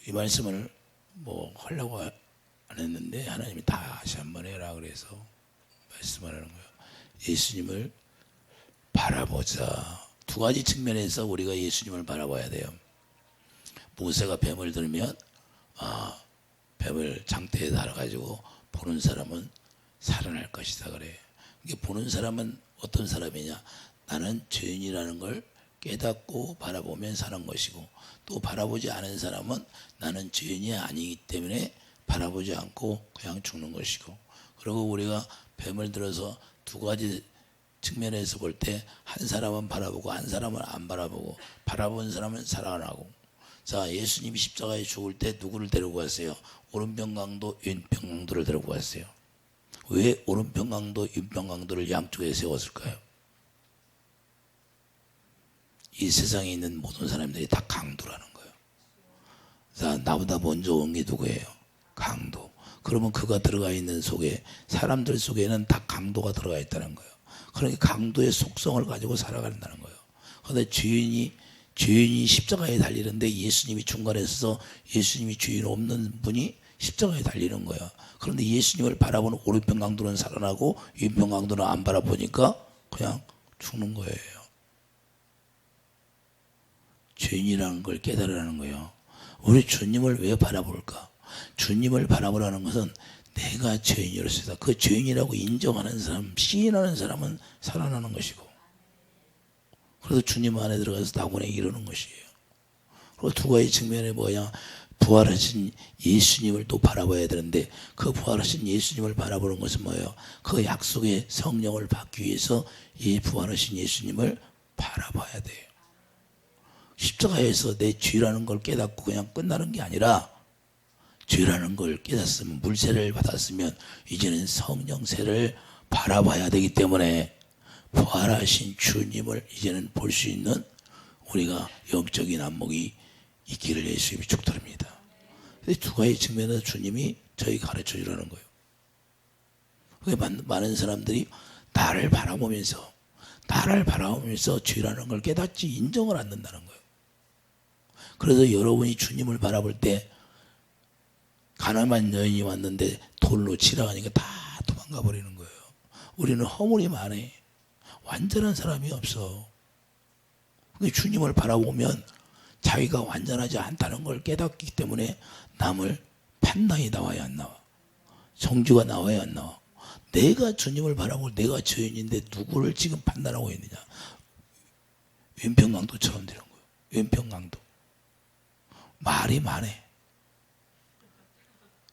이 말씀을 뭐 하려고 안 했는데 하나님이 다시 한번 해라 그래서 말씀을 하는 거예요. 예수님을 바라보자. 두 가지 측면에서 우리가 예수님을 바라봐야 돼요. 모세가 뱀을 들면 뱀을 장대에 달아가지고 보는 사람은 살아날 것이다 그래. 이게 보는 사람은 어떤 사람이냐? 나는 죄인이라는 걸 깨닫고 바라보면 사는 것이고, 또 바라보지 않은 사람은 나는 죄인이 아니기 때문에 바라보지 않고 그냥 죽는 것이고. 그리고 우리가 뱀을 들어서 두 가지 측면에서 볼 때 한 사람은 바라보고 한 사람은 안 바라보고, 바라본 사람은 살아나고. 자, 예수님이 십자가에 죽을 때 누구를 데리고 갔어요? 오른편 강도, 왼편 강도를 데리고 갔어요. 왜 오른편 강도, 왼편 강도를 양쪽에 세웠을까요? 이 세상에 있는 모든 사람들이 다 강도라는 거예요. 자, 나보다 먼저 온 게 누구예요? 강도. 그러면 그가 들어가 있는 속에, 사람들 속에는 다 강도가 들어가 있다는 거예요. 그러니까 강도의 속성을 가지고 살아간다는 거예요. 그런데 죄인이 십자가에 달리는데 예수님이 중간에 서서, 예수님이 죄인 없는 분이 십자가에 달리는 거야. 그런데 예수님을 바라보는 오른편 강도는 살아나고 왼편 강도는 안 바라보니까 그냥 죽는 거예요. 죄인이라는 걸 깨달으라는 거예요. 우리 주님을 왜 바라볼까? 주님을 바라보라는 것은 내가 죄인이로서다. 그 죄인이라고 인정하는 사람, 시인하는 사람은 살아나는 것이고, 그래서 주님 안에 들어가서 낙원에 이르는 것이에요. 그리고 두 가지 측면에 뭐냐? 부활하신 예수님을 또 바라봐야 되는데, 그 부활하신 예수님을 바라보는 것은 뭐예요? 그 약속의 성령을 받기 위해서 이 부활하신 예수님을 바라봐야 돼요. 십자가에서 내 죄라는 걸 깨닫고 그냥 끝나는 게 아니라, 죄라는 걸 깨닫으면, 물세를 받았으면 이제는 성령세를 바라봐야 되기 때문에 부활하신 주님을 이제는 볼 수 있는 우리가 영적인 안목이 있기를 예수님이 축도합니다. 두 가지 측면에서 주님이 저희 가르쳐 주라는 거예요. 많은 사람들이 나를 바라보면서 죄라는 걸 깨닫지 인정을 안 한다는 거예요. 그래서 여러분이 주님을 바라볼 때, 가늠한 여인이 왔는데 돌로 치라 하니까 다 도망가 버리는 거예요. 우리는 허물이 많아. 완전한 사람이 없어. 주님을 바라보면 자기가 완전하지 않다는 걸 깨닫기 때문에 남을 판단이 나와야 안 나와? 정죄가 나와야 안 나와? 내가 주님을 바라보고 내가 죄인인데 누구를 지금 판단하고 있느냐? 왼편강도처럼 되는 거예요. 왼편강도. 말이 많아.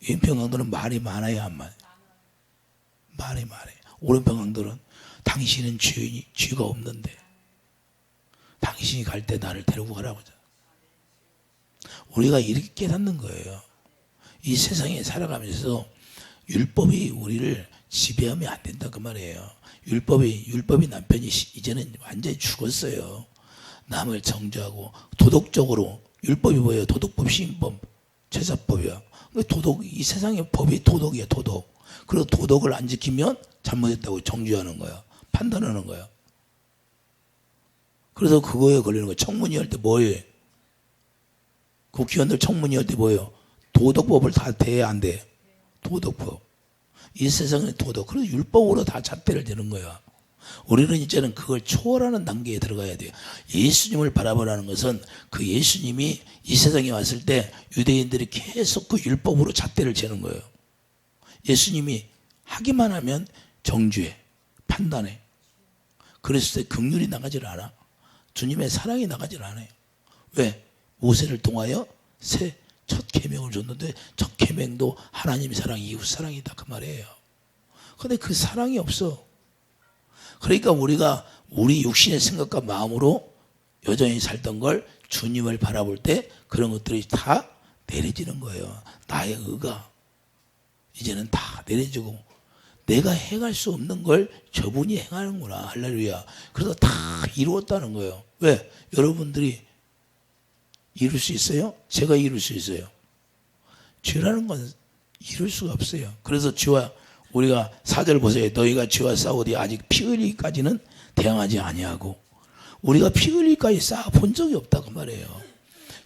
왼편 강도는 말이 많아야 안 많아요. 말이 많아요. 오른편 강도는 당신은 죄가 없는데 당신이 갈 때 나를 데리고 가라고 하잖아. 우리가 이렇게 깨닫는 거예요. 이 세상에 살아가면서 율법이 우리를 지배하면 안 된다 그 말이에요. 율법이 남편이 이제는 완전히 죽었어요. 남을 정죄하고 도덕적으로, 율법이 뭐예요? 도덕법, 시인법, 제사법이야. 이 세상의 법이 도덕이야, 도덕. 그리고 도덕을 안 지키면 잘못했다고 정죄하는 거야. 판단하는 거야. 그래서 그거에 걸리는 거야. 청문회 할 때 뭐예요? 국회의원들 청문회 할 때 뭐예요? 도덕법을 다 대야 안 돼. 도덕법. 이 세상의 도덕. 그래서 율법으로 다 잣대를 대는 거야. 우리는 이제는 그걸 초월하는 단계에 들어가야 돼요. 예수님을 바라보라는 것은 그 예수님이 이 세상에 왔을 때 유대인들이 계속 그 율법으로 잣대를 재는 거예요. 예수님이 하기만 하면 정죄해, 판단해. 그랬을 때 긍휼이 나가질 않아. 주님의 사랑이 나가질 않아요. 왜? 모세를 통하여 첫 계명을 줬는데 첫 계명도 하나님 사랑, 이웃 사랑이다 그 말이에요. 근데 그 사랑이 없어. 그러니까 우리가 우리 육신의 생각과 마음으로 여전히 살던 걸 주님을 바라볼 때 그런 것들이 다 내려지는 거예요. 나의 의가 이제는 다 내려지고, 내가 행할 수 없는 걸 저분이 행하는구나. 할렐루야. 그래서 다 이루었다는 거예요. 왜? 여러분들이 이룰 수 있어요? 제가 이룰 수 있어요? 죄라는 건 이룰 수가 없어요. 그래서 죄와, 우리가 4절 보세요. 너희가 죄와 싸우되 아직 피 흘리기까지는 대항하지 아니하고, 우리가 피 흘리기까지 싸워본 적이 없다 그 말이에요.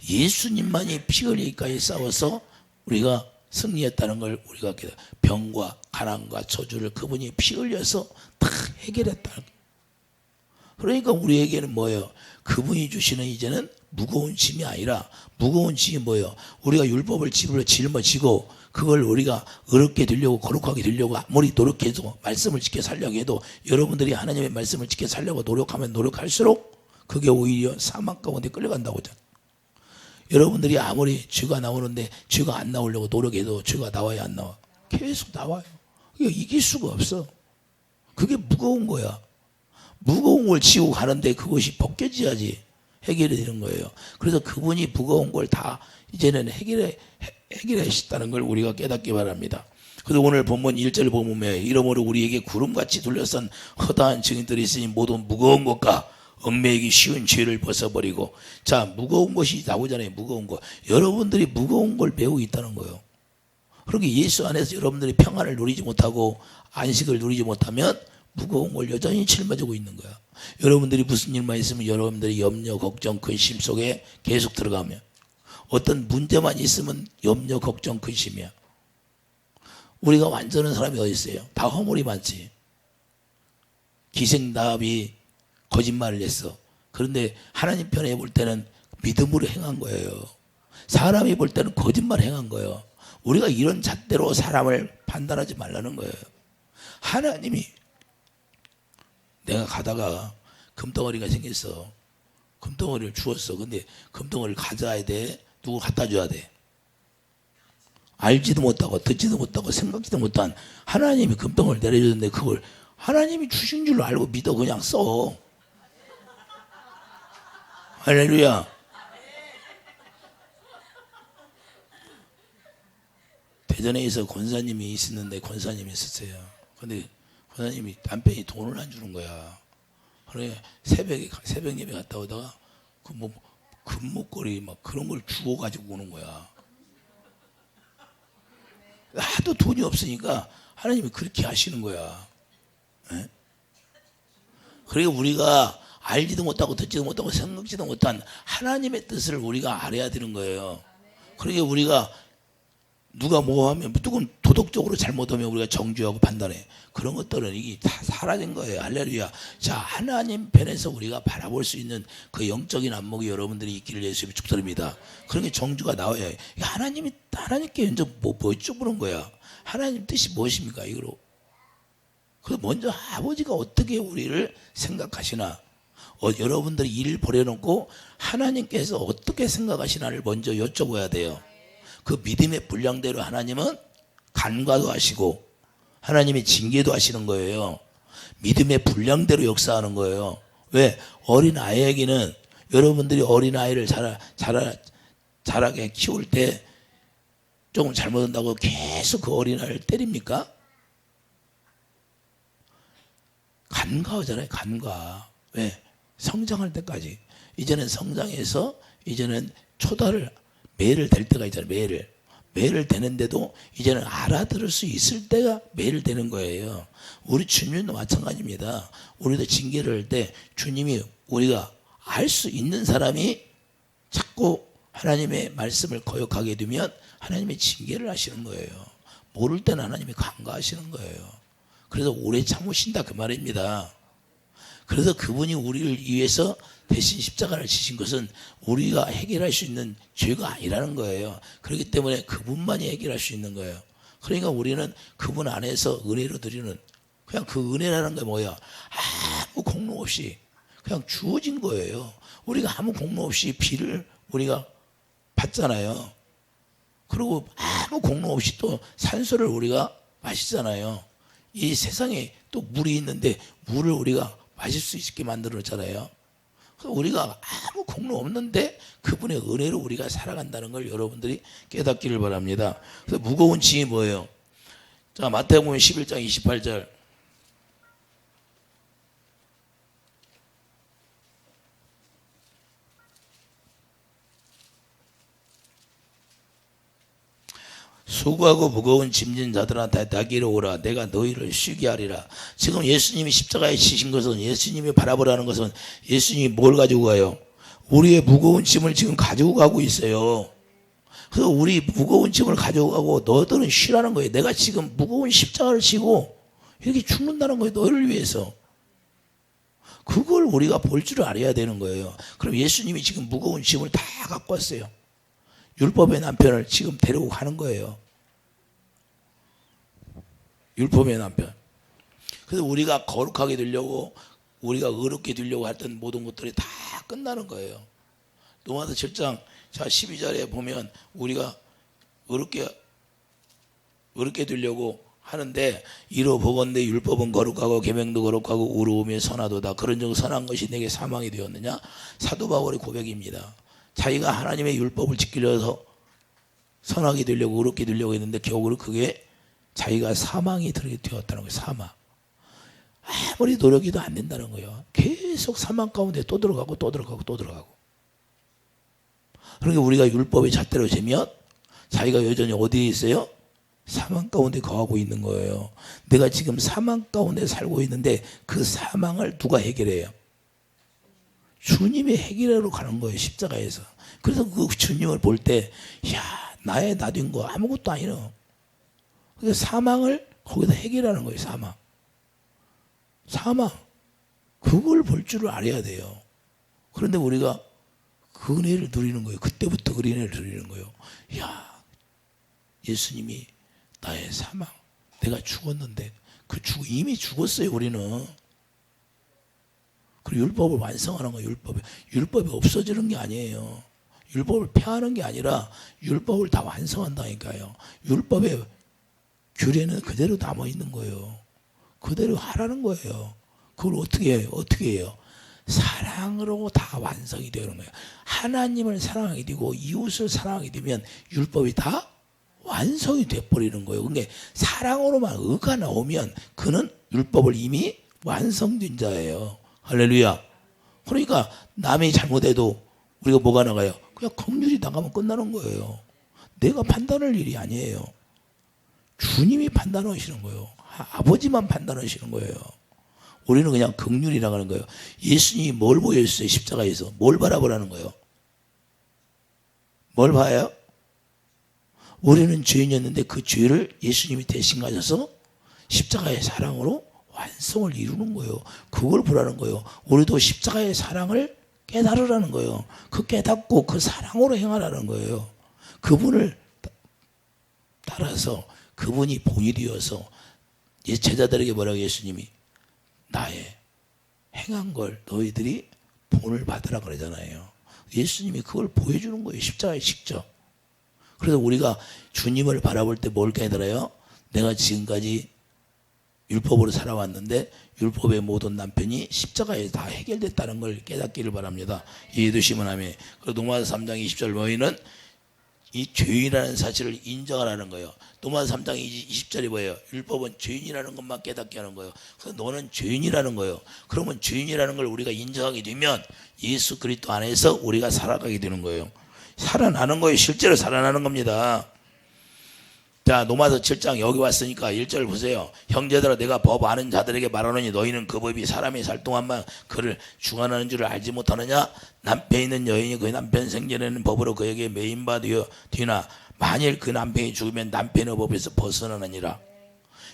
예수님만이 피 흘리기까지 싸워서 우리가 승리했다는 걸 우리가 병과 가난과 저주를 그분이 피 흘려서 다 해결했다. 그러니까 우리에게는 뭐예요? 그분이 주시는 이제는 무거운 짐이 아니라, 무거운 짐이 뭐예요? 우리가 율법을 짊어지고 그걸 우리가 어렵게 되려고 거룩하게 되려고 아무리 노력해도, 말씀을 지켜 살려고 해도, 여러분들이 하나님의 말씀을 지켜 살려고 노력하면 노력할수록 그게 오히려 사망 가운데 끌려간다고 하잖아요. 여러분들이 아무리 죄가 나오는데 죄가 안 나오려고 노력해도 죄가 나와야 안 나와? 계속 나와요. 이길 수가 없어. 그게 무거운 거야. 무거운 걸 지고 가는데 그것이 벗겨져야지 해결이 되는 거예요. 그래서 그분이 무거운 걸 다 이제는 해결하셨다는 걸 우리가 깨닫기 바랍니다. 그래서 오늘 본문 1절 보면, 이러므로 우리에게 구름같이 둘러싼 허다한 증인들이 있으니 모든 무거운 것과 얽매이기 쉬운 죄를 벗어버리고. 자, 무거운 것이 나오잖아요. 무거운 거. 여러분들이 무거운 걸 메고 있다는 거예요. 그러니까 예수 안에서 여러분들이 평안을 누리지 못하고 안식을 누리지 못하면 무거운 걸 여전히 짊어지고 있는 거야. 여러분들이 무슨 일만 있으면 여러분들이 염려, 걱정, 근심 속에 계속 들어가면, 어떤 문제만 있으면 염려, 걱정, 근심이야. 우리가 완전한 사람이 어디 있어요? 다 허물이 많지. 기생나합이 거짓말을 했어. 그런데 하나님 편에 볼 때는 믿음으로 행한 거예요. 사람이 볼 때는 거짓말 행한 거예요. 우리가 이런 잣대로 사람을 판단하지 말라는 거예요. 하나님이, 내가 가다가 금덩어리가 생겼어. 금덩어리를 주웠어. 근데 금덩어리를 가져야 돼. 누구 갖다 줘야 돼. 알지도 못하고 듣지도 못하고 생각지도 못한 하나님이 금덩어리를 내려줬는데 그걸 하나님이 주신 줄 알고 믿어 그냥 써. 할렐루야. 대전에서 권사님이 있었는데, 권사님이 있었어요. 근데 권사님이 남편이 돈을 안 주는 거야. 그래 새벽 예배 갔다 오다가 그 뭐 금목걸이 막 그런 걸 주워 가지고 오는 거야. 하도 돈이 없으니까 하나님이 그렇게 하시는 거야. 에? 그러니까 우리가 알지도 못하고 듣지도 못하고 생각지도 못한 하나님의 뜻을 우리가 알아야 되는 거예요. 그러니까 우리가 누가 뭐 하면, 누군 도덕적으로 잘못하면 우리가 정죄하고 판단해. 그런 것들은 이게 다 사라진 거예요. 할렐루야. 자, 하나님 편에서 우리가 바라볼 수 있는 그 영적인 안목이 여러분들이 있기를 예수님의 축복드립니다. 그런 게 정주가 나와야. 하나님께 먼저 뭐 여쭤보는 거야. 하나님 뜻이 무엇입니까? 이거로. 그래서 먼저 아버지가 어떻게 우리를 생각하시나, 여러분들이 일을 버려놓고 하나님께서 어떻게 생각하시나를 먼저 여쭤봐야 돼요. 그 믿음의 분량대로 하나님은 간과도 하시고 하나님이 징계도 하시는 거예요. 믿음의 분량대로 역사하는 거예요. 왜? 어린 아이에게는, 여러분들이 어린 아이를 자라게 키울 때 조금 잘못한다고 계속 그 어린 아이를 때립니까? 간과하잖아요. 간과. 왜? 성장할 때까지. 이제는 성장해서 이제는 매를 될 때가 있잖아요. 매를 되는데도 이제는 알아들을 수 있을 때가 매를 되는 거예요. 우리 주님도 마찬가지입니다. 우리도 징계를 할 때 주님이, 우리가 알 수 있는 사람이 자꾸 하나님의 말씀을 거역하게 되면 하나님의 징계를 하시는 거예요. 모를 때는 하나님이 간과하시는 거예요. 그래서 오래 참으신다 그 말입니다. 그래서 그분이 우리를 위해서 대신 십자가를 지신 것은 우리가 해결할 수 있는 죄가 아니라는 거예요. 그렇기 때문에 그분만이 해결할 수 있는 거예요. 그러니까 우리는 그분 안에서 은혜로 드리는, 그냥 그 은혜라는 게 뭐야? 아무 공로 없이 그냥 주어진 거예요. 우리가 아무 공로 없이 비를 우리가 받잖아요. 그리고 아무 공로 없이 또 산소를 우리가 마시잖아요. 이 세상에 또 물이 있는데 물을 우리가 마실 수 있게 만들었잖아요. 우리가 아무 공로 없는데 그분의 은혜로 우리가 살아간다는 걸 여러분들이 깨닫기를 바랍니다. 그래서 무거운 짐이 뭐예요? 자, 마태복음 11장 28절. 수고하고 무거운 짐진 자들아 다 나기로 오라. 내가 너희를 쉬게 하리라. 지금 예수님이 십자가에 지신 것은, 예수님이 바라보라는 것은, 예수님이 뭘 가지고 가요? 우리의 무거운 짐을 지금 가지고 가고 있어요. 그래서 우리 무거운 짐을 가지고 가고 너들은 쉬라는 거예요. 내가 지금 무거운 십자가를 지고 이렇게 죽는다는 거예요. 너를 위해서. 그걸 우리가 볼 줄 알아야 되는 거예요. 그럼 예수님이 지금 무거운 짐을 다 갖고 왔어요. 율법의 남편을 지금 데리고 가는 거예요. 율법의 남편. 그래서 우리가 거룩하게 되려고, 우리가 의롭게 되려고 했던 모든 것들이 다 끝나는 거예요. 로마서 7장 12절에 보면 우리가 의롭게 되려고 하는데, 이로 보건대 율법은 거룩하고 계명도 거룩하고 의로우며 선하도다. 그런즉 선한 것이 내게 사망이 되었느냐? 사도 바울의 고백입니다. 자기가 하나님의 율법을 지키려서 선하게 되려고 의롭게 되려고 했는데 결국은 그게 자기가 사망이 되었다는 거예요. 사망. 아무리 노력해도 안 된다는 거예요. 계속 사망 가운데 또 들어가고 또 들어가고 또 들어가고. 그러니까 우리가 율법의 잣대로 재면 자기가 여전히 어디에 있어요? 사망 가운데 거하고 있는 거예요. 내가 지금 사망 가운데 살고 있는데 그 사망을 누가 해결해요? 주님이 해결하러 가는 거예요. 십자가에서. 그래서 그 주님을 볼 때, 야, 나의 나된 거 아무것도 아니라. 그래서 사망을 거기서 해결하는 거예요. 사망. 그걸 볼 줄을 알아야 돼요. 그런데 우리가 그 은혜를 누리는 거예요. 그때부터 그 은혜를 누리는 거예요. 야, 예수님이 나의 사망, 내가 죽었는데 이미 죽었어요. 우리는. 그리고 율법을 완성하는 거예요. 율법이 없어지는 게 아니에요. 율법을 폐하는 게 아니라 율법을 다 완성한다니까요. 율법의 규례는 그대로 남아 있는 거예요. 그대로 하라는 거예요. 그걸 어떻게 해요? 사랑으로 다 완성이 되는 거예요. 하나님을 사랑하게 되고 이웃을 사랑하게 되면 율법이 다 완성이 돼버리는 거예요. 그러니까 사랑으로만 의가 나오면 그는 율법을 이미 완성된 자예요. 할렐루야. 그러니까 남이 잘못해도 우리가 뭐가 나가요? 그냥 긍휼히 당하면 끝나는 거예요. 내가 판단할 일이 아니에요. 주님이 판단하시는 거예요. 아버지만 판단하시는 거예요. 우리는 그냥 긍휼히 나가는 거예요. 예수님이 뭘 보여줬어요? 십자가에서 뭘 바라보라는 거예요? 뭘 봐요? 우리는 죄인이었는데 그 죄를 예수님이 대신 가셔서 십자가의 사랑으로 완성을 이루는 거예요. 그걸 보라는 거예요. 우리도 십자가의 사랑을 깨달으라는 거예요. 그 깨닫고 그 사랑으로 행하라는 거예요. 그분을 따라서 그분이 본이 되어서 제자들에게 뭐라고 예수님이 나의 행한 걸 너희들이 본을 받으라 그러잖아요. 예수님이 그걸 보여주는 거예요. 십자가에 직접. 그래서 우리가 주님을 바라볼 때 뭘 깨달아요? 내가 지금까지 율법으로 살아왔는데 율법의 모든 남편이 십자가에 다 해결됐다는 걸 깨닫기를 바랍니다. 이해되시면 아멘. 그리고 로마서 3장 20절 너희는 이 죄인이라는 사실을 인정하라는 거예요. 로마서 3장 20절이 뭐예요? 율법은 죄인이라는 것만 깨닫게 하는 거예요. 그래서 너는 죄인이라는 거예요. 그러면 죄인이라는 걸 우리가 인정하게 되면 예수 그리스도 안에서 우리가 살아가게 되는 거예요. 살아나는 거예요. 실제로 살아나는 겁니다. 자, 로마서 7장 여기 왔으니까 1절 보세요. 형제들아 내가 법 아는 자들에게 말하노니 너희는 그 법이 사람이 살 동안만 그를 주관하는 줄을 알지 못하느냐? 남편이 있는 여인이 그 남편 생전에는 법으로 그에게 매인바 되나 만일 그 남편이 죽으면 남편의 법에서 벗어나느니라.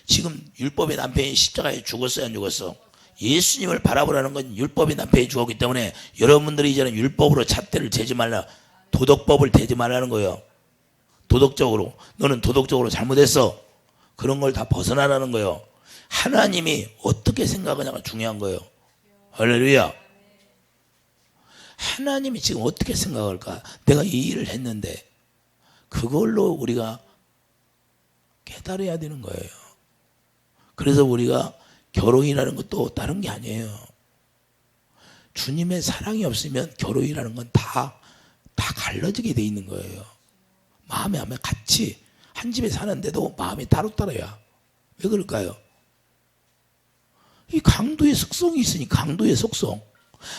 지금 율법의 남편이 십자가에 죽었어요, 안 죽었어? 예수님을 바라보라는 건 율법의 남편이 죽었기 때문에 여러분들이 이제는 율법으로 잣대를 재지 말라. 도덕법을 대지 말라는 거예요. 도덕적으로 너는 도덕적으로 잘못했어. 그런 걸 다 벗어나라는 거예요. 하나님이 어떻게 생각하냐가 중요한 거예요. 할렐루야. 하나님이 지금 어떻게 생각할까? 내가 이 일을 했는데 그걸로 우리가 깨달아야 되는 거예요. 그래서 우리가 결혼이라는 것도 다른 게 아니에요. 주님의 사랑이 없으면 결혼이라는 건 다 갈라지게 돼 있는 거예요. 마음에 같이 한 집에 사는데도 마음이 따로따로야. 왜 그럴까요? 이 강도의 속성이 있으니까. 강도의 속성.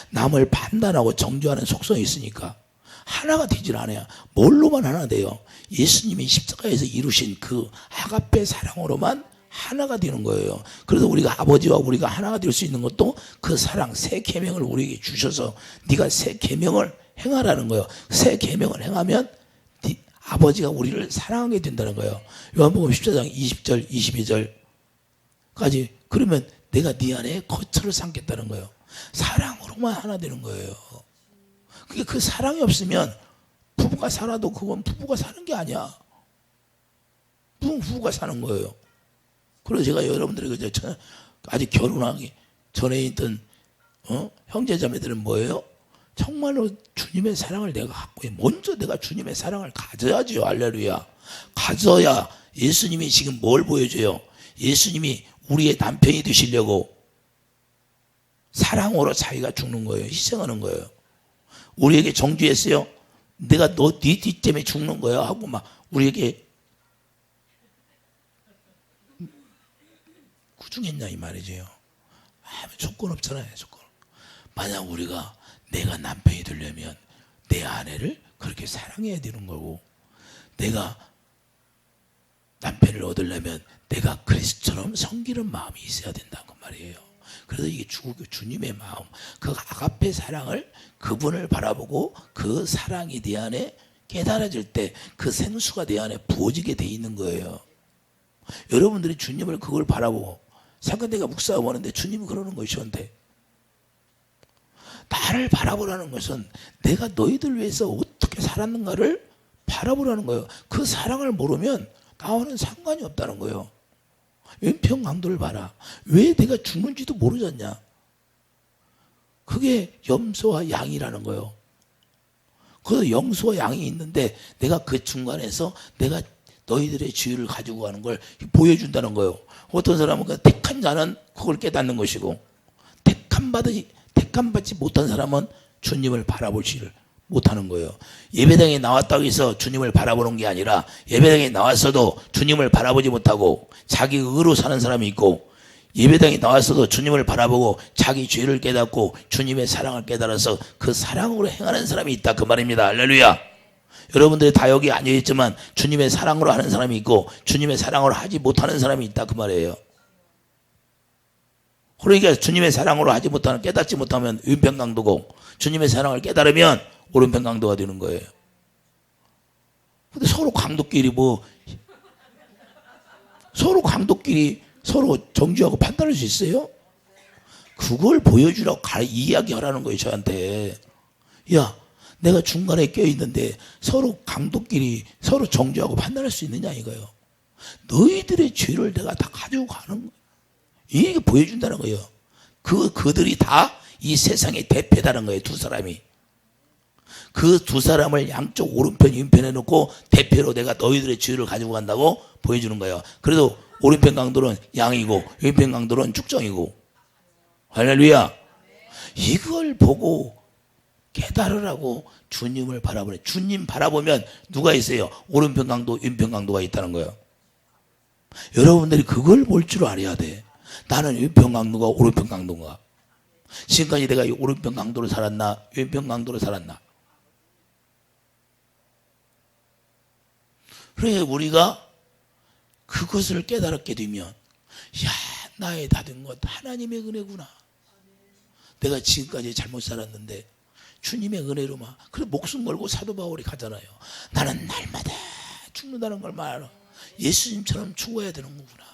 남을 판단하고 정죄하는 속성이 있으니까 하나가 되질 않아요. 뭘로만 하나 돼요? 예수님이 십자가에서 이루신 그 아가페 사랑으로만 하나가 되는 거예요. 그래서 우리가 아버지와 우리가 하나가 될 수 있는 것도 그 사랑 새 계명을 우리에게 주셔서 네가 새 계명을 행하라는 거예요. 새 계명을 행하면 아버지가 우리를 사랑하게 된다는 거예요. 요한복음 14장 20절 22절까지. 그러면 내가 네 안에 거처를 삼겠다는 거예요. 사랑으로만 하나 되는 거예요. 그게 그 사랑이 없으면 부부가 살아도 그건 부부가 사는 게 아니야. 부부가 사는 거예요. 그래서 제가 여러분들에게 아직 결혼하기 전에 있던 형제자매들은 뭐예요? 정말로 주님의 사랑을 내가 갖고 먼저 내가 주님의 사랑을 가져야지요. 할렐루야. 가져야 예수님이 지금 뭘 보여줘요? 예수님이 우리의 남편이 되시려고 사랑으로 자기가 죽는 거예요. 희생하는 거예요. 우리에게 정죄했어요. 내가 네 뒤 때문에 죽는 거야 하고 막 우리에게 구중했냐 이 말이죠. 아무 조건 없잖아요. 조건. 만약 우리가 내가 남편이 되려면 내 아내를 그렇게 사랑해야 되는 거고, 내가 남편을 얻으려면 내가 그리스도처럼 섬기는 마음이 있어야 된다는 말이에요. 그래서 이게 주님의 마음, 그 아가페 사랑을, 그분을 바라보고 그 사랑이 내 안에 깨달아질 때 그 생수가 내 안에 부어지게 돼 있는 거예요. 여러분들이 주님을 그걸 바라보고, 잠깐 내가 묵상하고 하는데 주님이 그러는 거예요. 저한테 나를 바라보라는 것은 내가 너희들 위해서 어떻게 살았는가를 바라보라는 거예요. 그 사랑을 모르면 나와는 상관이 없다는 거예요. 왼편 강도를 봐라. 왜 내가 죽는지도 모르잖냐. 그게 염소와 양이라는 거예요. 그 염소와 양이 있는데 내가 그 중간에서 내가 너희들의 지위를 가지고 가는 걸 보여준다는 거예요. 어떤 사람은 그 택한 자는 그걸 깨닫는 것이고, 택함받지 못한 사람은 주님을 바라보지를 못하는 거예요. 예배당에 나왔다고 해서 주님을 바라보는 게 아니라, 예배당에 나왔어도 주님을 바라보지 못하고 자기 의로 사는 사람이 있고, 예배당에 나왔어도 주님을 바라보고 자기 죄를 깨닫고 주님의 사랑을 깨달아서 그 사랑으로 행하는 사람이 있다 그 말입니다. 할렐루야. 여러분들이 다 여기 앉아있지만 주님의 사랑으로 하는 사람이 있고 주님의 사랑으로 하지 못하는 사람이 있다 그 말이에요. 그러니까 주님의 사랑으로 하지 못하는, 깨닫지 못하면 왼편강도고, 주님의 사랑을 깨달으면 오른편강도가 되는 거예요. 근데 서로 강도끼리 서로 강도끼리 서로 정죄하고 판단할 수 있어요? 그걸 보여주라고 이야기하라는 거예요. 저한테. 야, 내가 중간에 껴있는데 서로 강도끼리 서로 정죄하고 판단할 수 있느냐 이거예요. 너희들의 죄를 내가 다 가지고 가는 거예요. 이게 보여준다는 거예요. 그들이 다 이 세상의 대표다는 거예요. 두 사람이. 그 두 사람을 양쪽 오른편 왼편에 놓고 대표로 내가 너희들의 죄를 가지고 간다고 보여주는 거예요. 그래도 오른편 강도는 양이고 왼편 강도는 축정이고. 할렐루야. 이걸 보고 깨달으라고 주님을 바라보래. 주님 바라보면 누가 있어요? 오른편 강도, 왼편 강도가 있다는 거예요. 여러분들이 그걸 볼 줄 알아야 돼. 나는 왼편 강도가 오른편 강도인가? 지금까지 내가 오른편 강도로 살았나? 왼편 강도로 살았나? 그래 우리가 그것을 깨달았게 되면, 야, 나의 다 된 것 하나님의 은혜구나. 내가 지금까지 잘못 살았는데 주님의 은혜로만. 그래 목숨 걸고 사도 바울이 가잖아요. 나는 날마다 죽는다는 걸 알아. 예수님처럼 죽어야 되는 거구나.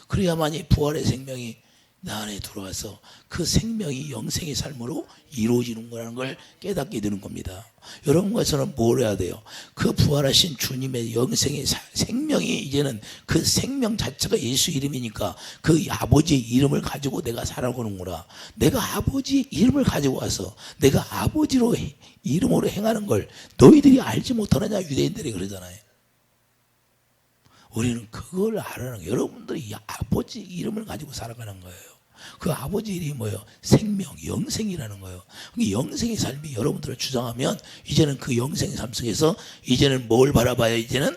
그래야만이 부활의 생명이 나 안에 들어와서 그 생명이 영생의 삶으로 이루어지는 거라는 걸 깨닫게 되는 겁니다. 여러분과 저는 뭘 해야 돼요? 그 부활하신 주님의 영생의 생명이, 이제는 그 생명 자체가 예수 이름이니까 그 아버지의 이름을 가지고 내가 살아가는구나. 내가 아버지의 이름을 가지고 와서 내가 아버지로 이름으로 행하는 걸 너희들이 알지 못하느냐 유대인들이 그러잖아요. 우리는 그걸 알아는 거예요. 여러분들이 이 아버지 이름을 가지고 살아가는 거예요. 그 아버지 이름이 뭐예요? 생명, 영생이라는 거예요. 영생의 삶이 여러분들을 주장하면 이제는 그 영생의 삶 속에서 이제는 뭘 바라봐야, 이제는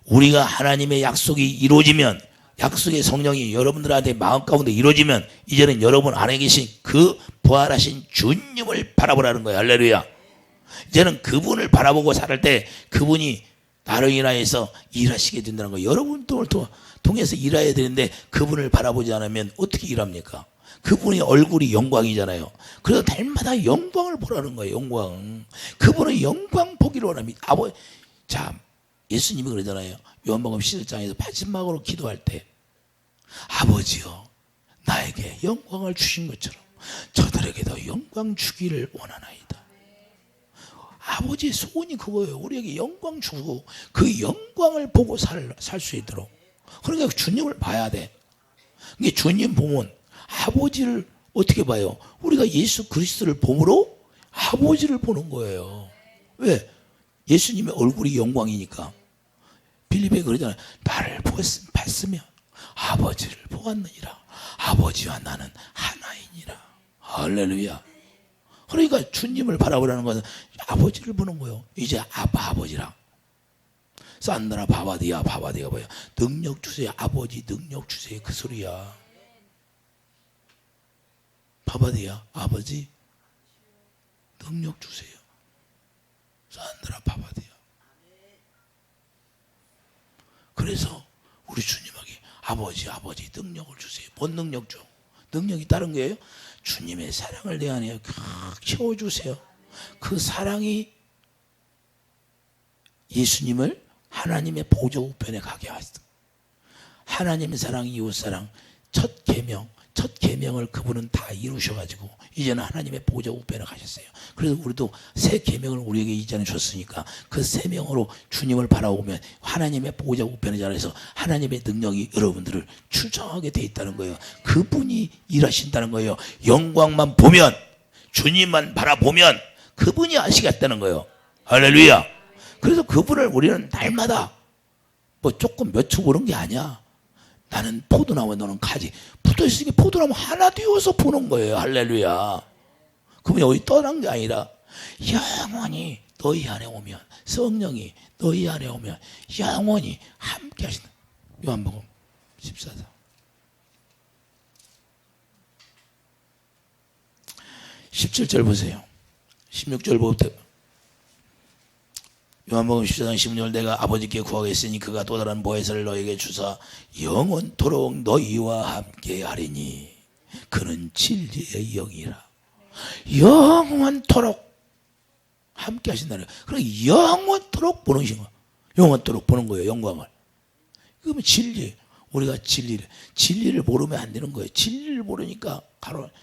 우리가 하나님의 약속이 이루어지면, 약속의 성령이 여러분들한테 마음 가운데 이루어지면 이제는 여러분 안에 계신 그 부활하신 주님을 바라보라는 거예요. 할렐루야. 이제는 그분을 바라보고 살 때 그분이 나를 인하여서 일하시게 된다는 거예요. 여러분을 통해서 일해야 되는데 그분을 바라보지 않으면 어떻게 일합니까? 그분의 얼굴이 영광이잖아요. 그래서 날마다 영광을 보라는 거예요. 영광. 그분은 영광 보기를 원합니다. 자, 예수님이 그러잖아요. 요한복음 11장에서 마지막으로 기도할 때 아버지여 나에게 영광을 주신 것처럼 저들에게도 영광 주기를 원하나이다. 아버지의 소원이 그거예요. 우리에게 영광 주고 그 영광을 보고 살 수 있도록. 그러니까 주님을 봐야 돼. 이게 주님 보면 아버지를 어떻게 봐요? 우리가 예수 그리스도를 보므로 아버지를 보는 거예요. 왜? 예수님의 얼굴이 영광이니까. 빌립에 그러잖아요. 나를 봤으면 아버지를 보았느니라. 아버지와 나는 하나이니라. 할렐루야. 그러니까 주님을 바라보라는 것은 아버지를 보는 거예요. 이제 아버지랑 산드라 바바디야 뭐야? 능력 주세요. 아버지 능력 주세요. 그 소리야. 바바디야 아버지 능력 주세요. 산드라 바바디야. 그래서 우리 주님에게 아버지 능력을 주세요. 뭔 능력 줘? 능력이 다른 거예요? 주님의 사랑을 내 안에 채워주세요. 그 사랑이 예수님을 하나님의 보좌 우편에 가게 하시다. 하나님의 사랑, 이웃사랑, 첫 계명을 그분은 다 이루셔가지고 이제는 하나님의 보좌 우편에 가셨어요. 그래서 우리도 새 계명을 우리에게 이전에 줬으니까 그 새 명으로 주님을 바라보면 하나님의 보좌 우편에 자라서 하나님의 능력이 여러분들을 출정하게 돼 있다는 거예요. 그분이 일하신다는 거예요. 영광만 보면, 주님만 바라보면 그분이 아시겠다는 거예요. 할렐루야. 그래서 그분을 우리는 날마다 뭐 조금 몇 초 보는 게 아니야. 나는 포도나무 너는 가지. 붙어있으니까 포도나무 하나 되어서 보는 거예요. 할렐루야. 그분이 어디 떠난 게 아니라 영원히 너희 안에 오면, 성령이 너희 안에 오면 영원히 함께 하신다. 요한복음 14장 17절 보세요. 16절부터 요한복음 14장 16절 내가 아버지께 구하겠으니 그가 또 다른 보혜사를 너에게 주사 영원토록 너희와 함께 하리니 그는 진리의 영이라. 영원토록 함께 하신다는 거예요. 그러니까 영원토록 보는 거예요. 영원토록 보는 거예요. 영광을. 그러면 진리, 우리가 진리를 모르면 안 되는 거예요. 진리를 모르니까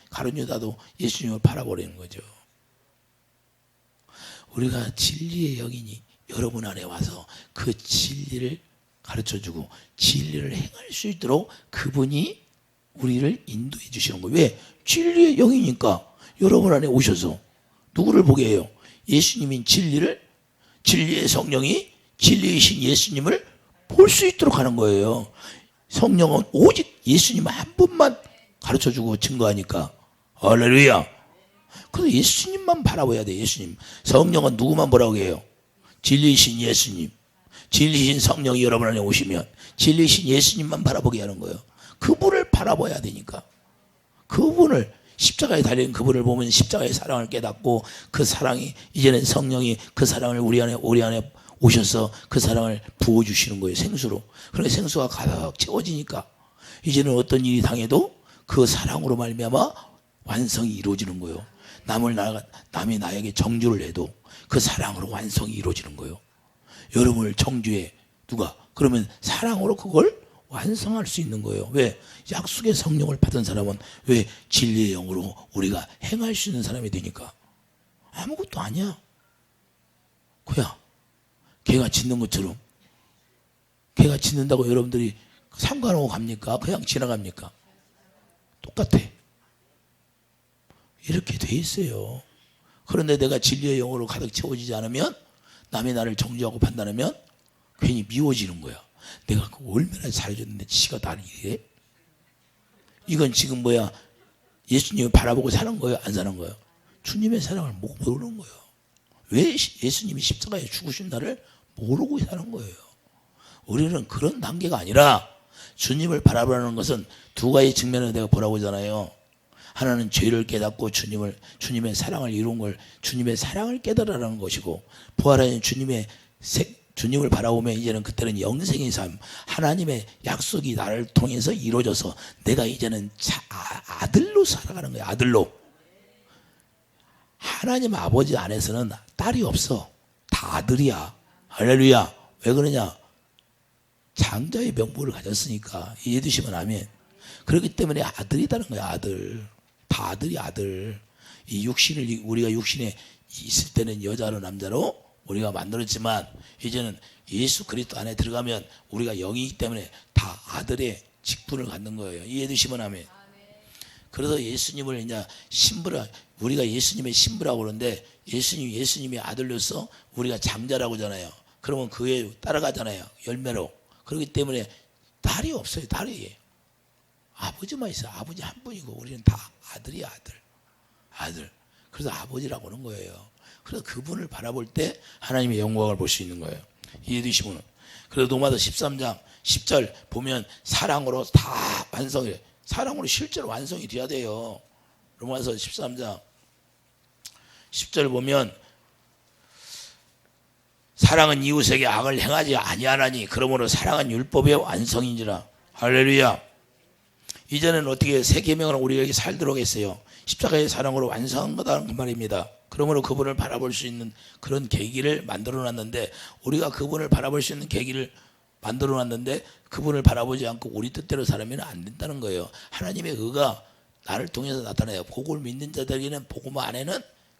가룟 유다도 예수님을 바라버리는 거죠. 우리가 진리의 영이니 여러분 안에 와서 그 진리를 가르쳐주고 진리를 행할 수 있도록 그분이 우리를 인도해 주시는 거예요. 왜? 진리의 영이니까 여러분 안에 오셔서 누구를 보게 해요? 예수님인 진리의 성령이 진리이신 예수님을 볼 수 있도록 하는 거예요. 성령은 오직 예수님 한 분만 가르쳐주고 증거하니까. 할렐루야. 그래서 예수님만 바라봐야 돼. 예수님. 성령은 누구만 보라고 해요? 진리이신 예수님, 진리이신 성령이 여러분 안에 오시면 진리이신 예수님만 바라보게 하는 거예요. 그분을 바라봐야 되니까. 그분을, 십자가에 달린 그분을 보면 십자가의 사랑을 깨닫고 그 사랑이, 이제는 성령이 그 사랑을 우리 안에 오셔서 그 사랑을 부어주시는 거예요. 생수로. 그래서 생수가 가득 채워지니까 이제는 어떤 일이 당해도 그 사랑으로 말미암아 완성이 이루어지는 거예요. 남이 나에게 정죄를 해도 그 사랑으로 완성이 이루어지는 거예요. 여러분을 정죄해 누가? 그러면 사랑으로 그걸 완성할 수 있는 거예요. 왜? 약속의 성령을 받은 사람은 왜? 진리의 영으로 우리가 행할 수 있는 사람이 되니까. 아무것도 아니야. 그야 개가 짖는 것처럼. 개가 짖는다고 여러분들이 상관하고 갑니까? 그냥 지나갑니까? 똑같아. 이렇게 돼 있어요. 그런데 내가 진리의 영으로 가득 채워지지 않으면, 남이 나를 정죄하고 판단하면 괜히 미워지는 거야. 내가 그거 얼마나 잘해줬는데 지가 나를 이래? 이건 지금 뭐야? 예수님을 바라보고 사는 거예요? 안 사는 거예요? 주님의 사랑을 모르는 거예요. 왜 예수님이 십자가에 죽으신 나를 모르고 사는 거예요? 우리는 그런 단계가 아니라 주님을 바라보라는 것은 두 가지 측면을 내가 보라고 하잖아요. 하나는 죄를 깨닫고 주님의 사랑을 이룬 걸, 주님의 사랑을 깨달으라는 것이고, 부활하신 주님의 주님을 바라보면 이제는 그때는 영생의 삶, 하나님의 약속이 나를 통해서 이루어져서 내가 이제는 아들로 살아가는 거야. 아들로. 하나님 아버지 안에서는 딸이 없어. 다 아들이야. 할렐루야. 왜 그러냐? 장자의 명분을 가졌으니까. 이해해주시면 아멘. 그렇기 때문에 아들이라는 거야. 아들. 다 아들이 아들. 이 육신을 우리가 육신에 있을 때는 여자로 남자로 우리가 만들었지만 이제는 예수 그리스도 안에 들어가면 우리가 영이기 때문에 다 아들의 직분을 갖는 거예요. 이해해주시면 아멘. 그래서 예수님을 이제 신부라, 우리가 예수님의 신부라고 그러는데 예수님이 아들로서 우리가 장자라고 하잖아요. 그러면 그에 따라가잖아요. 열매로. 그렇기 때문에 딸이 없어요. 딸이. 아버지만 있어요. 아버지 한 분이고 우리는 다 아들이야. 아들. 그래서 아버지라고 하는 거예요. 그래서 그분을 바라볼 때 하나님의 영광을 볼 수 있는 거예요. 이해되시면. 그래서 로마서 13장 10절 보면 사랑으로 다 완성이, 사랑으로 실제로 완성이 돼야 돼요. 로마서 13장 10절 보면 사랑은 이웃에게 악을 행하지 아니하나니 그러므로 사랑은 율법의 완성인지라. 할렐루야. 이제는 어떻게 새 계명을 우리에게 살도록 했어요. 십자가의 사랑으로 완성한 거다는 그 말입니다. 그러므로 그분을 바라볼 수 있는 그런 계기를 만들어 놨는데 우리가 그분을 바라볼 수 있는 계기를 만들어 놨는데 그분을 바라보지 않고 우리 뜻대로 살면 안 된다는 거예요. 하나님의 의가 나를 통해서 나타나요. 복음을 믿는 자들에게는 복음 안에는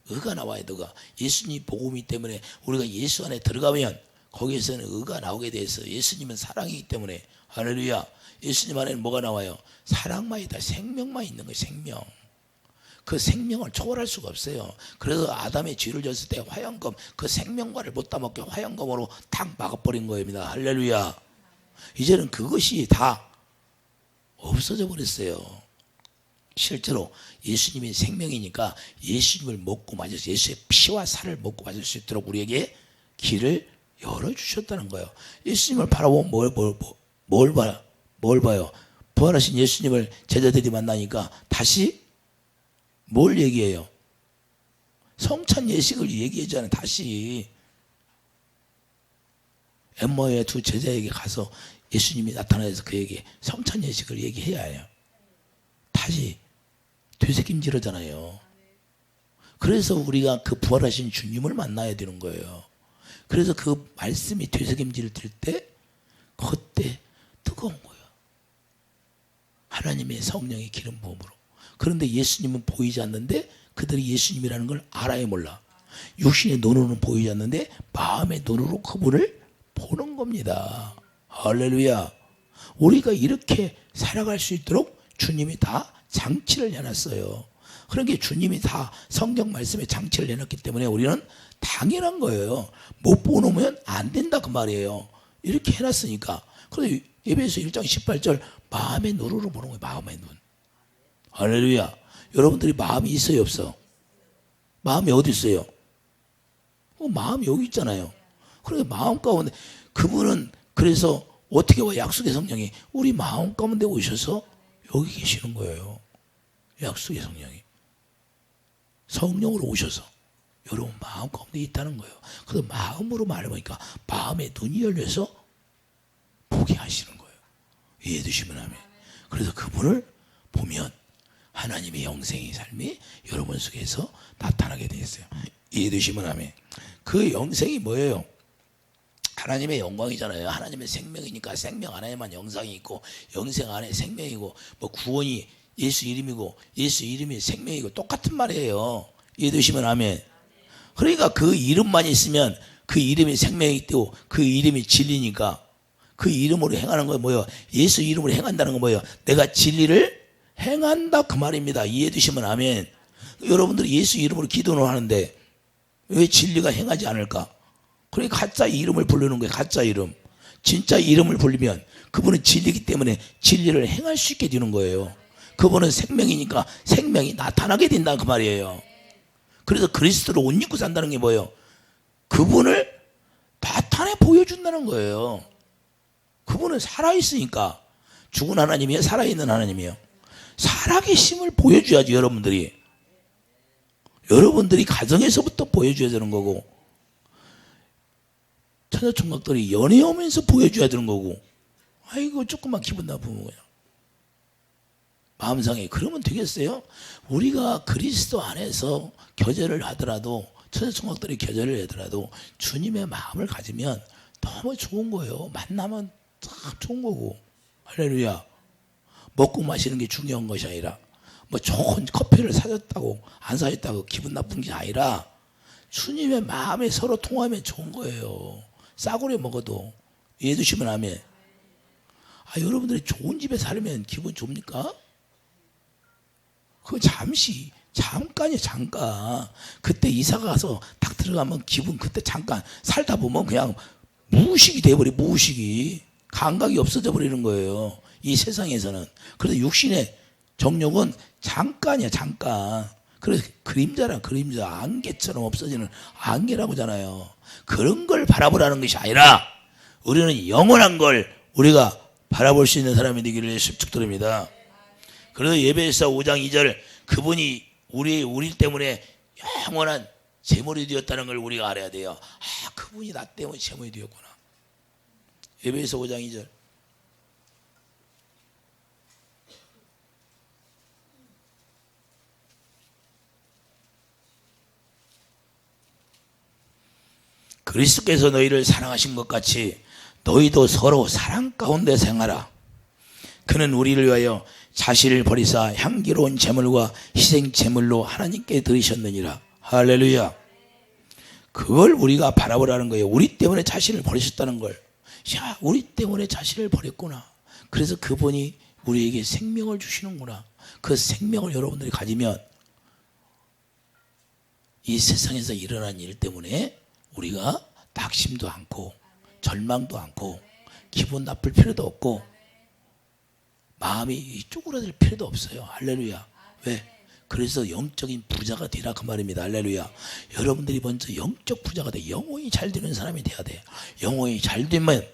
의가 나와요. 의가. 예수님 복음이기 때문에 우리가 예수 안에 들어가면 거기에서는 의가 나오게 돼 있어요. 예수님은 사랑이기 때문에. 할렐루야. 예수님 안에는 뭐가 나와요? 사랑만 있다. 생명만 있는 거예요. 생명. 그 생명을 초월할 수가 없어요. 그래서 아담의 죄를 졌을 때 화영검, 그 생명과를 못 따먹게 화영검으로 탁 막아버린 거입니다. 할렐루야. 이제는 그것이 다 없어져 버렸어요. 실제로 예수님이 생명이니까 예수님을 먹고 마실 수, 예수의 피와 살을 먹고 마실 수 있도록 우리에게 길을 열어주셨다는 거예요. 예수님을 바라보면 뭘 봐요? 부활하신 예수님을 제자들이 만나니까 다시 뭘 얘기해요? 성찬 예식을 얘기하잖아요. 다시 엠마오의 두 제자에게 가서 예수님이 나타나서 그에게 성찬 예식을 얘기해야 해요. 다시 되새김질하잖아요. 그래서 우리가 그 부활하신 주님을 만나야 되는 거예요. 그래서 그 말씀이 되새김질을 될 때 그때 뜨거운 거예요. 하나님의 성령의 기름 부음으로. 그런데 예수님은 보이지 않는데 그들이 예수님이라는 걸 알아야 몰라. 육신의 눈으로는 보이지 않는데 마음의 눈으로 그분을 보는 겁니다. 할렐루야. 우리가 이렇게 살아갈 수 있도록 주님이 다 장치를 해놨어요. 그러니까 주님이 다 성경 말씀에 장치를 해놨기 때문에 우리는 당연한 거예요. 못 보놓으면 안 된다 그 말이에요. 이렇게 해놨으니까. 그래서 에베소 1장 18절 마음의 눈으로 보는 거예요. 마음의 눈. 할렐루야. 여러분들이 마음이 있어요 없어? 마음이 어디 있어요? 마음이 여기 있잖아요. 그러니까 마음 가운데 그분은 그래서 어떻게 와 약속의 성령이 우리 마음 가운데 오셔서 여기 계시는 거예요. 약속의 성령이 성령으로 오셔서 여러분 마음 가운데 있다는 거예요. 그래서 마음으로 말해보니까 마음의 눈이 열려서 보게 하시는 거예요. 이해되시면 하면. 그래서 그분을 보면 하나님의 영생의 삶이 여러분 속에서 나타나게 되었어요. 이해되시면 하면. 그 영생이 뭐예요? 하나님의 영광이잖아요. 하나님의 생명이니까 생명 안에만 영상이 있고 영생 안에 생명이고 뭐 구원이 예수 이름이고 예수 이름이 생명이고 똑같은 말이에요. 이해되시면 아멘. 그러니까 그 이름만 있으면 그 이름이 생명이 되고 그 이름이 진리니까 그 이름으로 행하는 건 뭐예요? 예수 이름으로 행한다는 건 뭐예요? 내가 진리를 행한다 그 말입니다. 이해되시면 아멘. 여러분들이 예수 이름으로 기도를 하는데 왜 진리가 행하지 않을까? 그러니까 가짜 이름을 부르는 거예요. 가짜 이름. 진짜 이름을 부르면 그분은 진리이기 때문에 진리를 행할 수 있게 되는 거예요. 그분은 생명이니까 생명이 나타나게 된다 그 말이에요. 그래서 그리스도로 옷 입고 산다는 게 뭐예요? 그분을 나타내 보여준다는 거예요. 그분은 살아있으니까. 죽은 하나님이에요? 살아있는 하나님이에요? 살아계심을 보여줘야지 여러분들이. 여러분들이 가정에서부터 보여줘야 되는 거고 천하총각들이 연애하면서 보여줘야 되는 거고, 아이고 조금만 기분 나쁘면 그냥 마음 상해. 그러면 되겠어요? 우리가 그리스도 안에서 교제를 하더라도, 천하총각들이 교제를 하더라도 주님의 마음을 가지면 너무 좋은 거예요. 만나면 참 좋은 거고. 할렐루야. 먹고 마시는 게 중요한 것이 아니라, 뭐 좋은 커피를 사줬다고 안 사줬다고 기분 나쁜 게 아니라 주님의 마음에 서로 통하면 좋은 거예요. 싸구려 먹어도. 이해해 주시면 아멘. 여러분들이 좋은 집에 살면 기분 좋습니까? 그거 잠깐이에요, 잠깐. 그때 이사가 가서 딱 들어가면 기분, 그때 잠깐 살다 보면 그냥 무의식이 돼버려. 무의식이 감각이 없어져 버리는 거예요, 이 세상에서는. 그래서 육신의 정욕은 잠깐이야, 잠깐. 그래서 그림자란 그림자, 안개처럼 없어지는 안개라고 하잖아요. 그런 걸 바라보라는 것이 아니라 우리는 영원한 걸 우리가 바라볼 수 있는 사람이 되기를 축복드립니다. 그래서 예배서 5장 2절, 그분이 우리 때문에 영원한 제물이 되었다는 걸 우리가 알아야 돼요. 그분이 나 때문에 제물이 되었구나. 예배서 5장 2절. 그리스도께서 너희를 사랑하신 것 같이 너희도 서로 사랑 가운데 생활하라. 그는 우리를 위하여 자신을 버리사 향기로운 제물과 희생 제물로 하나님께 드리셨느니라. 할렐루야. 그걸 우리가 바라보라는 거예요. 우리 때문에 자신을 버리셨다는 걸. 야, 우리 때문에 자신을 버렸구나. 그래서 그분이 우리에게 생명을 주시는구나. 그 생명을 여러분들이 가지면 이 세상에서 일어난 일 때문에 우리가 낙심도 않고 절망도 않고 기분 나쁠 필요도 없고 마음이 쪼그라들 필요도 없어요. 할렐루야. 왜? 그래서 영적인 부자가 되라 그 말입니다. 할렐루야. 여러분들이 먼저 영적 부자가 돼. 영혼이 잘 되는 사람이 돼야 돼. 영혼이 잘 되면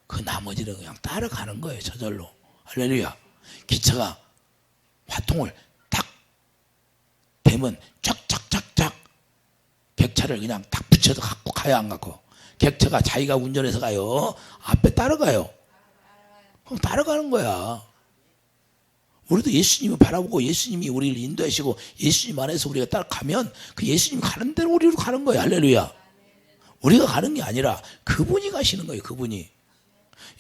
그 나머지는 그냥 따라가는 거예요. 저절로. 할렐루야. 기차가 화통을 딱 대면 쫙쫙쫙쫙 객차를 그냥 딱 붙여서 갖고 가요, 안 갖고? 객차가 자기가 운전해서 가요? 앞에 따라가요? 그럼 따라가는 거야. 우리도 예수님을 바라보고 예수님이 우리를 인도하시고 예수님 안에서 우리가 따라가면 그 예수님 가는 대로 우리로 가는 거예요. 할렐루야. 우리가 가는 게 아니라 그분이 가시는 거예요. 그분이.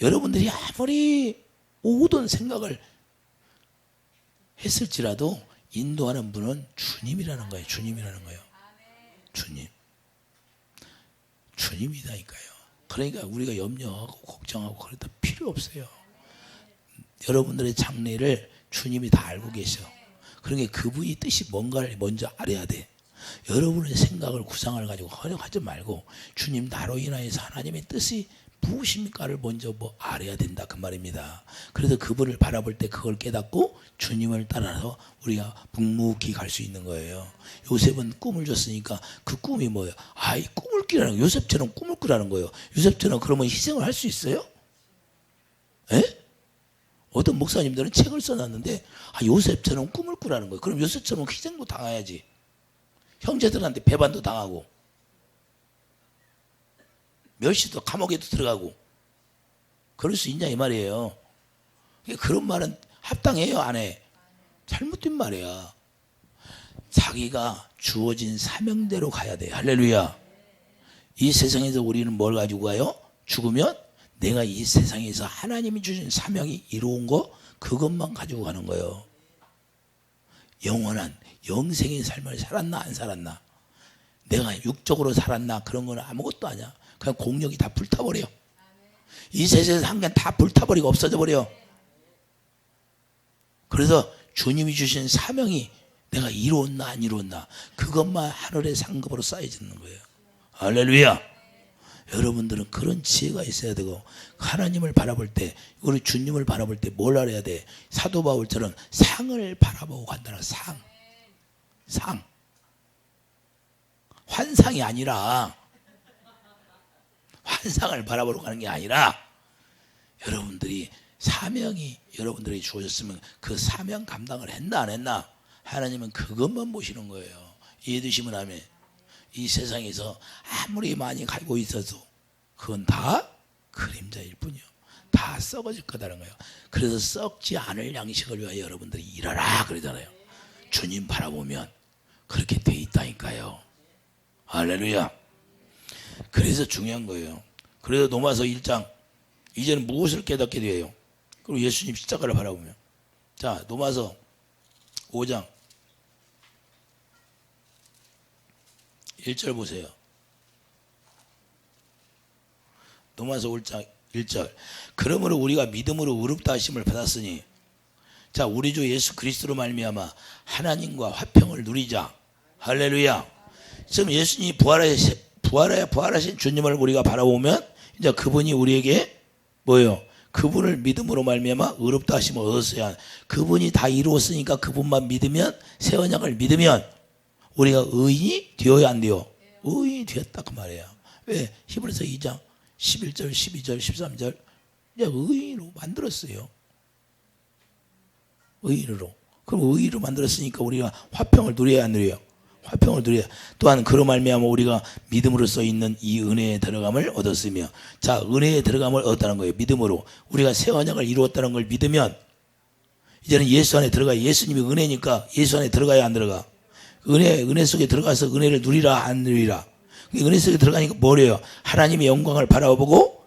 여러분들이 아무리 모든 생각을 했을지라도 인도하는 분은 주님이라는 거예요. 주님이라는 거예요. 주님. 주님이다니까요. 그러니까 우리가 염려하고 걱정하고 그래도 필요 없어요. 여러분들의 장래를 주님이 다 알고 계셔. 그러니까 그분이 뜻이 뭔가를 먼저 알아야 돼. 여러분의 생각을 구상을 가지고 허용하지 말고 주님 나로 인하여서 하나님의 뜻이 무엇입니까를 먼저 알아야 된다 그 말입니다. 그래서 그분을 바라볼 때 그걸 깨닫고 주님을 따라서 우리가 묵묵히 갈 수 있는 거예요. 요셉은 꿈을 줬으니까 그 꿈이 뭐예요? 이 꿈을 꾸라는 거예요. 요셉처럼 꿈을 꾸라는 거예요. 요셉처럼 그러면 희생을 할 수 있어요? 에? 어떤 목사님들은 책을 써놨는데 요셉처럼 꿈을 꾸라는 거예요. 그럼 요셉처럼 희생도 당해야지. 형제들한테 배반도 당하고 멸시도 감옥에도 들어가고 그럴 수 있냐 이 말이에요. 그런 말은 합당해요? 안 해? 잘못된 말이야. 자기가 주어진 사명대로 가야 돼. 할렐루야. 이 세상에서 우리는 뭘 가지고 가요? 죽으면 내가 이 세상에서 하나님이 주신 사명이 이루은 거 그것만 가지고 가는 거예요. 영원한 영생의 삶을 살았나 안 살았나, 내가 육적으로 살았나, 그런 건 아무것도 아니야. 그냥 공력이 다 불타버려. 이 세상에서 한 게 다 불타버리고 없어져 버려. 그래서 주님이 주신 사명이 내가 이루었나 안 이루었나 그것만 하늘의 상급으로 쌓여지는 거예요. 할렐루야. 여러분들은 그런 지혜가 있어야 되고, 하나님을 바라볼 때, 우리 주님을 바라볼 때 뭘 알아야 돼? 사도 바울처럼 상을 바라보고 간다는 상. 환상이 아니라, 환상을 바라보러 가는 게 아니라 여러분들이 사명이 여러분들이 주어졌으면 그 사명 감당을 했나 안 했나 하나님은 그것만 보시는 거예요. 이해되시면 아멘. 이 세상에서 아무리 많이 가지고 있어도 그건 다 그림자일 뿐이요. 다 썩어질 거다는 거예요. 그래서 썩지 않을 양식을 위하여 여러분들이 일하라 그러잖아요. 주님 바라보면 그렇게 돼 있다니까요. 할렐루야. 그래서 중요한 거예요. 그래서 로마서 1장 이제는 무엇을 깨닫게 돼요? 그리고 예수님 십자가를 바라보면. 자, 로마서 5장 1절 보세요. 로마서 5장 1절. 그러므로 우리가 믿음으로 의롭다 하심을 받았으니, 자, 우리 주 예수 그리스도로 말미암아 하나님과 화평을 누리자. 할렐루야. 지금 예수님이 부활하신 주님을 우리가 바라보면 이제 그분이 우리에게 뭐예요? 그분을 믿음으로 말미암아 의롭다 하심을 얻었어야. 그분이 다 이루었으니까 그분만 믿으면, 새 언약을 믿으면 우리가 의인이 되어야 안 돼요? 의인이 되었다 그 말이에요. 왜? 히브리서 2장 11절 12절 13절 이제 의인으로 만들었어요. 의인으로. 그럼 의인으로 만들었으니까 우리가 화평을 누려야 안 누려요? 화평을 누려야. 또한 그로 말미암아 우리가 믿음으로 써 있는 이 은혜에 들어감을 얻었으며. 자, 은혜에 들어감을 얻었다는 거예요. 믿음으로 우리가 새 언약을 이루었다는 걸 믿으면 이제는 예수 안에 들어가. 예수님이 은혜니까 예수 안에 들어가야 안 들어가? 은혜 속에 들어가서 은혜를 누리라 안 누리라? 은혜 속에 들어가니까 뭐래요? 하나님의 영광을 바라보고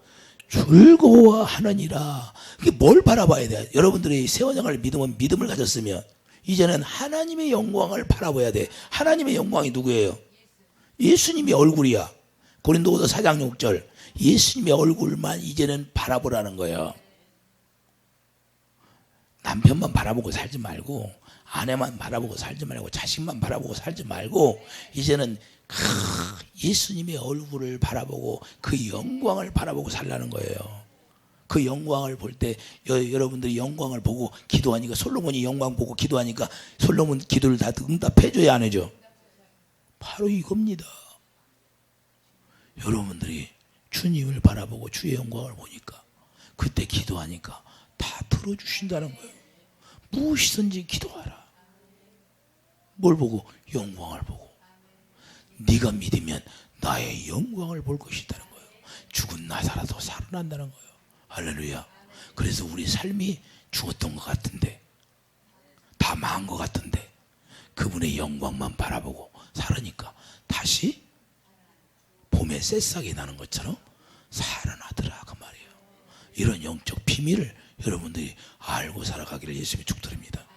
즐거워하느니라. 그게 뭘 바라봐야 돼? 여러분들이 새 언약을 믿으면, 믿음을 가졌으면 이제는 하나님의 영광을 바라봐야 돼. 하나님의 영광이 누구예요? 예수님의 얼굴이야. 고린도후서 4장 6절. 예수님의 얼굴만 이제는 바라보라는 거예요. 남편만 바라보고 살지 말고, 아내만 바라보고 살지 말고, 자식만 바라보고 살지 말고, 이제는 예수님의 얼굴을 바라보고 그 영광을 바라보고 살라는 거예요. 그 영광을 볼 때 여러분들이 영광을 보고 기도하니까, 솔로몬이 영광 보고 기도하니까 솔로몬 기도를 다 응답해 줘야 안 해줘? 바로 이겁니다. 여러분들이 주님을 바라보고 주의 영광을 보니까 그때 기도하니까 다 들어주신다는 거예요. 무엇이든지 기도하라. 뭘 보고? 영광을 보고. 네가 믿으면 나의 영광을 볼 것이라는 거예요. 죽은 나사라도 살아난다는 거예요. 할렐루야. 그래서 우리 삶이 죽었던 것 같은데, 다 망한 것 같은데 그분의 영광만 바라보고 살으니까 다시 봄에 새싹이 나는 것처럼 살아나더라 그 말이에요. 이런 영적 비밀을 여러분들이 알고 살아가기를 예수님이 축도드립니다.